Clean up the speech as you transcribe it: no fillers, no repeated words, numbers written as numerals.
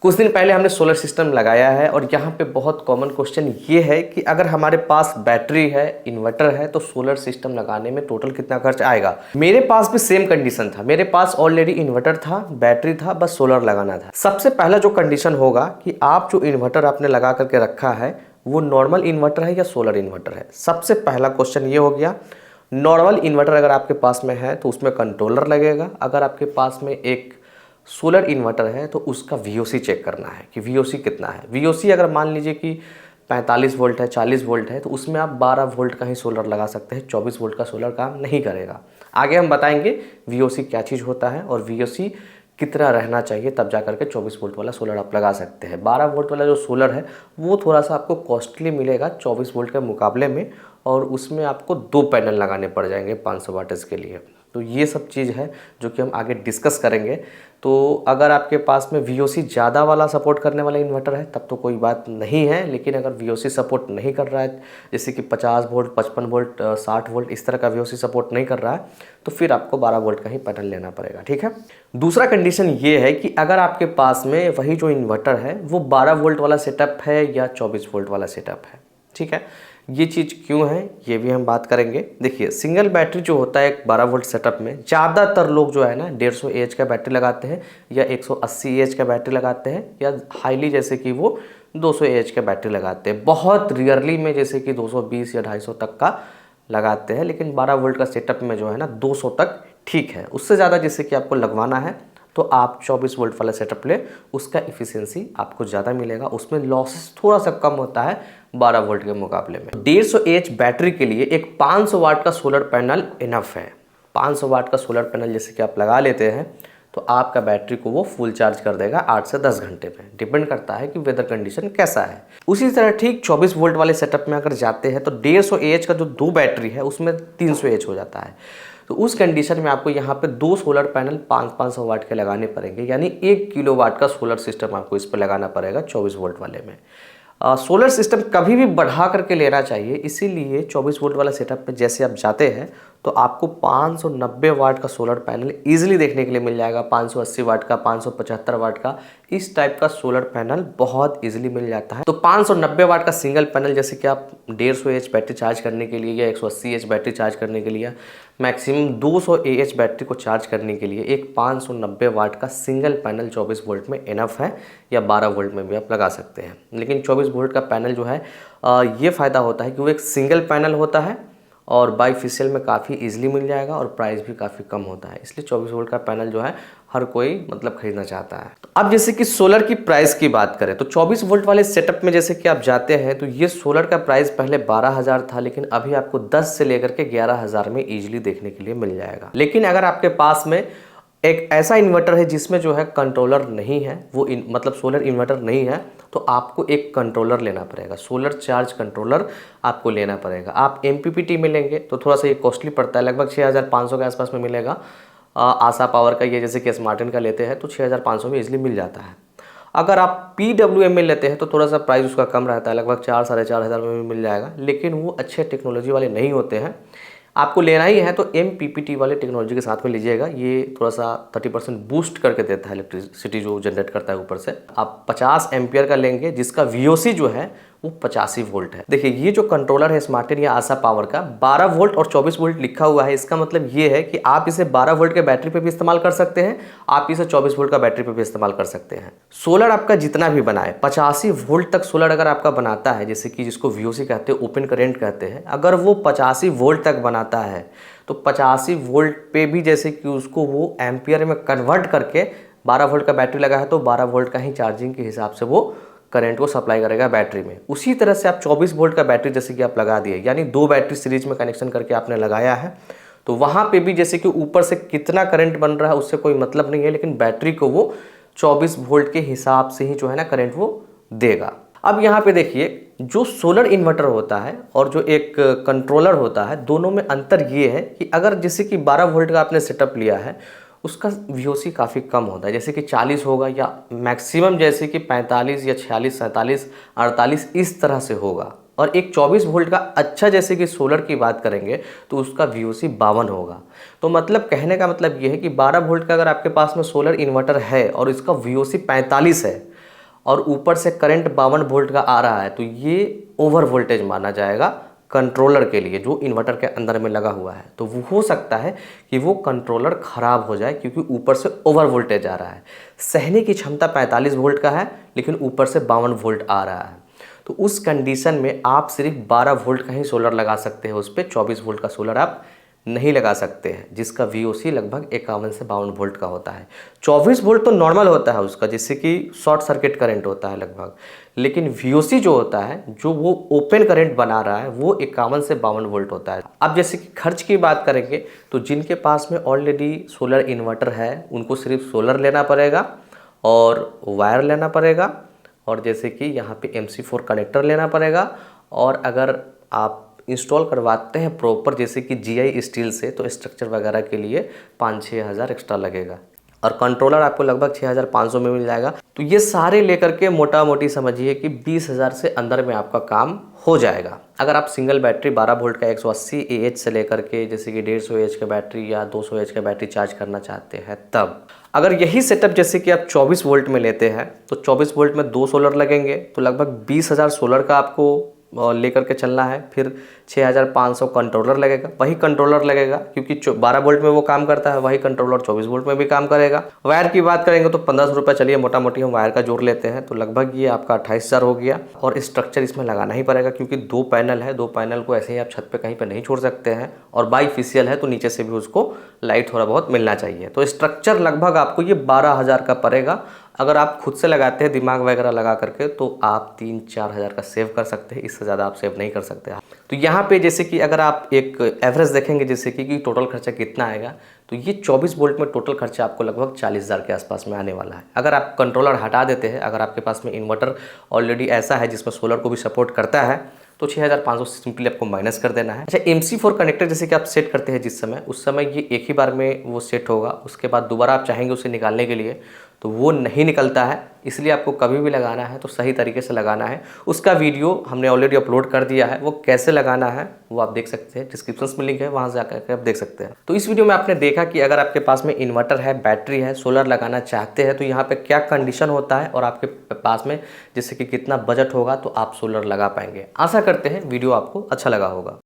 कुछ दिन पहले हमने सोलर सिस्टम लगाया है और यहाँ पे बहुत कॉमन क्वेश्चन ये है कि अगर हमारे पास बैटरी है, इन्वर्टर है, तो सोलर सिस्टम लगाने में टोटल कितना खर्च आएगा। मेरे पास भी सेम कंडीशन था, मेरे पास ऑलरेडी इन्वर्टर था, बैटरी था, बस सोलर लगाना था। सबसे पहला जो कंडीशन होगा कि आप जो इन्वर्टर आपने लगा करके रखा है वो नॉर्मल इन्वर्टर है या सोलर इन्वर्टर है। सबसे पहला क्वेश्चन ये हो गया। नॉर्मल इन्वर्टर अगर आपके पास में है तो उसमें कंट्रोलर लगेगा। अगर आपके पास में एक सोलर इन्वर्टर है तो उसका VOC चेक करना है कि VOC कितना है। VOC अगर मान लीजिए कि 45 वोल्ट है, 40 वोल्ट है, तो उसमें आप 12 वोल्ट का ही सोलर लगा सकते हैं। 24 वोल्ट का सोलर काम नहीं करेगा। आगे हम बताएंगे VOC क्या चीज़ होता है और VOC कितना रहना चाहिए, तब जा करके 24 वोल्ट वाला सोलर आप लगा सकते हैं। 12 वोल्ट वाला जो सोलर है वो थोड़ा सा आपको कॉस्टली मिलेगा 24 वोल्ट के मुकाबले में, और उसमें आपको 2 पैनल लगाने पड़ जाएंगे 500 वाटेज के लिए। तो ये सब चीज़ है जो कि हम आगे डिस्कस करेंगे। तो अगर आपके पास में VOC ज़्यादा वाला सपोर्ट करने वाला इन्वर्टर है तब तो कोई बात नहीं है, लेकिन अगर VOC सपोर्ट नहीं कर रहा है, जैसे कि 50 वोल्ट, 55 वोल्ट, 60 वोल्ट, इस तरह का VOC सपोर्ट नहीं कर रहा है, तो फिर आपको 12 वोल्ट का ही पैनल लेना पड़ेगा। ठीक है। दूसरा कंडीशन ये है कि अगर आपके पास में वही जो इन्वर्टर है वो 12 वोल्ट वाला सेटअप है या 24 वोल्ट वाला सेटअप है। ठीक है। ये चीज़ क्यों है ये भी हम बात करेंगे। देखिए, सिंगल बैटरी जो होता है एक 12 वोल्ट सेटअप में, ज़्यादातर लोग जो है ना 150 AH का बैटरी लगाते हैं या 180 AH का बैटरी लगाते हैं, या हाईली जैसे कि वो 200 AH का बैटरी लगाते हैं। बहुत रियरली में जैसे कि 220 या 250 तक का लगाते हैं, लेकिन 12 वोल्ट का सेटअप में जो है ना 200 तक ठीक है। उससे ज़्यादा जैसे कि आपको लगवाना है तो आप 24 वोल्ट वाला सेटअप ले, उसका इफ़िशियंसी आपको ज़्यादा मिलेगा, उसमें लॉसेस थोड़ा सा कम होता है 12 वोल्ट के मुकाबले में। 150 AH बैटरी के लिए एक 500 वाट का सोलर पैनल इनफ है। 500 वाट का सोलर पैनल जैसे कि आप लगा लेते हैं तो आपका बैटरी को वो फुल चार्ज कर देगा 8 से 10 घंटे में। डिपेंड करता है कि वेदर कंडीशन कैसा है। उसी तरह ठीक 24 वोल्ट वाले सेटअप में अगर जाते हैं तो 150 AH का जो 2 बैटरी है उसमें 300 AH हो जाता है। तो उस कंडीशन में आपको यहाँ पे 2 सोलर पैनल 500 वाट के लगाने पड़ेंगे, यानी 1 किलोवाट का सोलर सिस्टम आपको इस पर लगाना पड़ेगा 24 वोल्ट वाले में। सोलर सिस्टम कभी भी बढ़ा करके लेना चाहिए, इसीलिए 24 वोल्ट वाला सेटअप में जैसे आप जाते हैं तो आपको 590 वाट का सोलर पैनल इजीली देखने के लिए मिल जाएगा। 580 वाट का, 575 वाट का, इस टाइप का सोलर पैनल बहुत इजीली मिल जाता है। तो 590 वाट का सिंगल पैनल जैसे कि आप 150 AH बैटरी चार्ज करने के लिए या 180 AH बैटरी चार्ज करने के लिए, मैक्सिमम 200 AH बैटरी को चार्ज करने के लिए एक 590 वाट का सिंगल पैनल 24 वोल्ट में इनफ है, या 12 वोल्ट में भी आप लगा सकते हैं। लेकिन 24 वोल्ट का पैनल जो है ये फ़ायदा होता है कि वो एक सिंगल पैनल होता है और बाईफेशियल में काफ़ी इजीली मिल जाएगा और प्राइस भी काफ़ी कम होता है, इसलिए 24 वोल्ट का पैनल जो है हर कोई मतलब खरीदना चाहता है। तो अब जैसे कि सोलर की प्राइस की बात करें तो 24 वोल्ट वाले सेटअप में जैसे कि आप जाते हैं तो ये सोलर का प्राइस पहले 12,000 था, लेकिन अभी आपको 10 से लेकर के 11,000 में इजीली देखने के लिए मिल जाएगा। लेकिन अगर आपके पास में एक ऐसा इन्वर्टर है जिसमें जो है कंट्रोलर नहीं है, वो मतलब सोलर इन्वर्टर नहीं है, तो आपको एक कंट्रोलर लेना पड़ेगा, सोलर चार्ज कंट्रोलर आपको लेना पड़ेगा। आप MPPT में लेंगे तो थोड़ा सा ये कॉस्टली पड़ता है, लगभग 6,500 के आसपास में मिलेगा। आशा पावर का ये जैसे कि स्मार्टन का लेते हैं तो 6,500 में इजीली मिल जाता है। अगर आप PWM में लेते हैं तो थोड़ा सा प्राइस उसका कम रहता है, लगभग 4-4,500 में भी मिल जाएगा, लेकिन वो अच्छे टेक्नोलॉजी वाले नहीं होते हैं। आपको लेना ही है तो MPPT वाले टेक्नोलॉजी के साथ में लीजिएगा, ये थोड़ा सा 30% बूस्ट करके देता है इलेक्ट्रिसिटी जो जनरेट करता है ऊपर से। आप 50 एम्पियर का लेंगे जिसका VOC जो है वो 85 वोल्ट है। देखिए, ये जो कंट्रोलर है स्मार्टन या आशा पावर का 12 वोल्ट और 24 वोल्ट लिखा हुआ है, इसका मतलब ये है कि आप इसे 12 वोल्ट के बैटरी पे भी इस्तेमाल कर सकते हैं, आप इसे 24 वोल्ट का बैटरी पे भी इस्तेमाल कर सकते हैं। सोलर आपका जितना भी बनाए, 85 वोल्ट तक सोलर अगर आपका बनाता है, जैसे कि जिसको VOC कहते हैं, ओपन करेंट कहते हैं, अगर वो 85 वोल्ट तक बनाता है तो 85 वोल्ट पे भी जैसे कि उसको वो एम्पियर में कन्वर्ट करके 12 वोल्ट का बैटरी लगा है तो 12 वोल्ट का ही चार्जिंग के हिसाब से वो करंट को सप्लाई करेगा बैटरी में। उसी तरह से आप 24 वोल्ट का बैटरी जैसे कि आप लगा दिए, यानी 2 बैटरी सीरीज में कनेक्शन करके आपने लगाया है, तो वहाँ पे भी जैसे कि ऊपर से कितना करंट बन रहा है उससे कोई मतलब नहीं है, लेकिन बैटरी को वो 24 वोल्ट के हिसाब से ही जो है ना करंट वो देगा। अब यहाँ पे देखिए, जो सोलर इन्वर्टर होता है और जो एक कंट्रोलर होता है, दोनों में अंतर ये है कि अगर जैसे कि 12 वोल्ट का आपने सेटअप लिया है उसका VOC काफ़ी कम होता है, जैसे कि 40 होगा या मैक्सिमम जैसे कि 45 या 46, 47, 48 इस तरह से होगा। और एक 24 वोल्ट का अच्छा जैसे कि सोलर की बात करेंगे तो उसका VOC 52 होगा। तो मतलब कहने का मतलब ये है कि 12 वोल्ट का अगर आपके पास में सोलर इन्वर्टर है और इसका VOC 45 है, और ऊपर से करंट 52 वोल्ट का आ रहा है तो ये ओवर वोल्टेज माना जाएगा कंट्रोलर के लिए जो इन्वर्टर के अंदर में लगा हुआ है। तो वो हो सकता है कि वो कंट्रोलर ख़राब हो जाए क्योंकि ऊपर से ओवर वोल्टेज आ रहा है। सहने की क्षमता 45 वोल्ट का है लेकिन ऊपर से 52 वोल्ट आ रहा है। तो उस कंडीशन में आप सिर्फ 12 वोल्ट का ही सोलर लगा सकते हैं, उस पर 24 वोल्ट का सोलर आप नहीं लगा सकते हैं, जिसका VOC लगभग 51 से 52 वोल्ट का होता है। 24 वोल्ट तो नॉर्मल होता है उसका, जिससे कि शॉर्ट सर्किट करंट होता है लगभग, लेकिन VOC जो होता है, जो वो ओपन करंट बना रहा है, वो 51 से 52 वोल्ट होता है। अब जैसे कि खर्च की बात करेंगे तो जिनके पास में ऑलरेडी सोलर इन्वर्टर है उनको सिर्फ सोलर लेना पड़ेगा और वायर लेना पड़ेगा, और जैसे कि यहाँ पे MC4 कनेक्टर लेना पड़ेगा, और अगर आप इंस्टॉल करवाते हैं प्रॉपर जैसे कि GI स्टील से तो स्ट्रक्चर वगैरह के लिए 5-6 हज़ार एक्स्ट्रा लगेगा, और कंट्रोलर आपको लगभग 6500 में मिल जाएगा। तो ये सारे लेकर के मोटा मोटी समझिए कि 20,000 से अंदर में आपका काम हो जाएगा। अगर आप सिंगल बैटरी 12 वोल्ट का 180 AH से लेकर के जैसे कि 150 AH का बैटरी या 200 AH का बैटरी चार्ज करना चाहते हैं, तब अगर यही सेटअप जैसे कि आप 24 वोल्ट में लेते हैं तो 24 वोल्ट में 2 सोलर लगेंगे तो लगभग 20,000 सोलर का आपको लेकर के चलना है। फिर 6500 कंट्रोलर लगेगा, वही कंट्रोलर लगेगा क्योंकि 12 वोल्ट में वो काम करता है, वही कंट्रोलर 24 वोल्ट में भी काम करेगा। वायर की बात करेंगे तो 1500 रुपये, चलिए मोटा मोटी हम वायर का जोड़ लेते हैं, तो लगभग ये आपका 28,000 हो गया। और स्ट्रक्चर इसमें लगाना ही पड़ेगा क्योंकि 2 पैनल है, 2 पैनल को ऐसे ही आप छत पर कहीं पर नहीं छोड़ सकते हैं, और बाईफिशियल है तो नीचे से भी उसको लाइट थोड़ा बहुत मिलना चाहिए। तो स्ट्रक्चर लगभग आपको ये 12,000 का पड़ेगा। अगर आप खुद से लगाते हैं दिमाग वगैरह लगा करके तो आप 3-4 हज़ार का सेव कर सकते हैं, इससे ज़्यादा आप सेव नहीं कर सकते। तो यहाँ पे जैसे कि अगर आप एक एवरेज देखेंगे जैसे कि टोटल खर्चा कितना आएगा, तो ये 24 वोल्ट में टोटल खर्चा आपको लगभग 40,000 के आसपास में आने वाला है। अगर आप कंट्रोलर हटा देते हैं, अगर आपके पास में इन्वर्टर ऑलरेडी ऐसा है जिसमें सोलर को भी सपोर्ट करता है, तो 6500 सिंपली आपको माइनस कर देना है। अच्छा, MC4 कनेक्टर जैसे कि आप सेट करते हैं जिस समय, उस समय ये एक ही बार में वो सेट होगा, उसके बाद दोबारा आप चाहेंगे उसे निकालने के लिए तो वो नहीं निकलता है। इसलिए आपको कभी भी लगाना है तो सही तरीके से लगाना है। उसका वीडियो हमने ऑलरेडी अपलोड कर दिया है, वो कैसे लगाना है वो आप देख सकते हैं, डिस्क्रिप्शन में लिंक है, वहाँ से आकर आप देख सकते हैं। तो इस वीडियो में आपने देखा कि अगर आपके पास में इन्वर्टर है, बैटरी है, सोलर लगाना चाहते हैं तो यहाँ पे क्या कंडीशन होता है और आपके पास में जैसे कि कितना बजट होगा तो आप सोलर लगा पाएंगे। आशा करते हैं वीडियो आपको अच्छा लगा होगा।